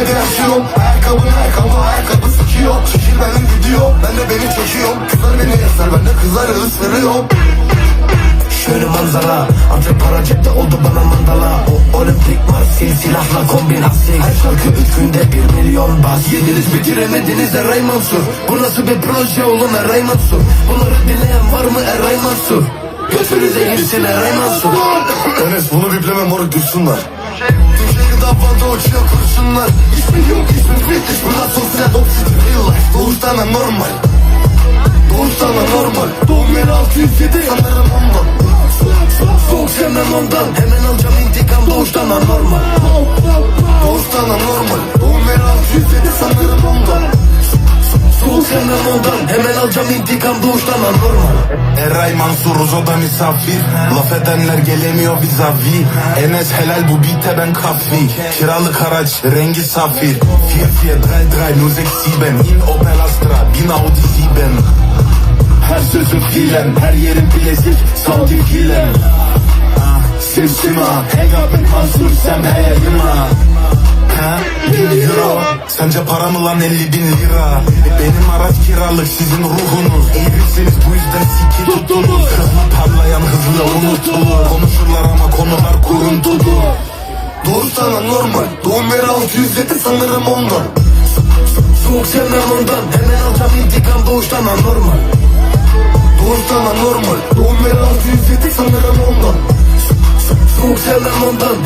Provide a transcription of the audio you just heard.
de yaşıyorum. Ayakkabı sıkıyor. Şekil benim gidiyor, ben de beni çekiyorum. Kızlar beni eser, ben de kızları ısırıyorum. Şöyle manzara, ancak para cepte oldu bana mandala. O olimpik marsil, silahla kombinasyon. Her şarkı 3 günde 1 milyon bas. Yediniz bitiremediniz Eray Mansur. Bu nasıl bir proje oğlum Eray Mansur? Bunları dinleyen var mı Eray Mansur? Götünüze girsin Eray Mansur. Enes bunu bipleme moruk duysunlar. Tüm daha fazla uçuyor kurşunlar. İsmi yok, ismi fitiş, bunlar sosyal toksik real life. Doğuştan normal. Doğum yeri 607 sanırım ondan. Soğuk sevmem ondan. Hemen alacağım intikam doğuştan anormal. Doğuştan anormal. Doğum yeri 607 sanırım ondan. Soğuk sevmem ondan. Hemen alacağım intikam doğuştan anormal. Eray Mansur Uzo'da misafir. Laf edenler gelemiyor vizavi. Enes helal bu beat'e ben kafi. Kiralık araç rengi safir. 4433 in Opel Astra, bin Audi 7. Her sözüm fiilem, her yerim bilezik, Saudi hilem. Simsima, hey ben Mansur sen heyelima. 1 euro, sence para mı lan 50.000 lira? Benim araç kiralık, sizin ruhunuz. İyi birsiniz bu yüzden siki tutulur. Hızlı parlayan hızlı unutulur. Konuşurlar ama konular kuruntulu. Doğuştan anormal. Doğum yeri 607 sanırım ondan. Soğuk sevmem ondan. Hemen alacağım intikam doğuştan anormal. Doğuştan anormal. Doğum yeri 607 sanırım ondan. Soğuk sevmem ondan.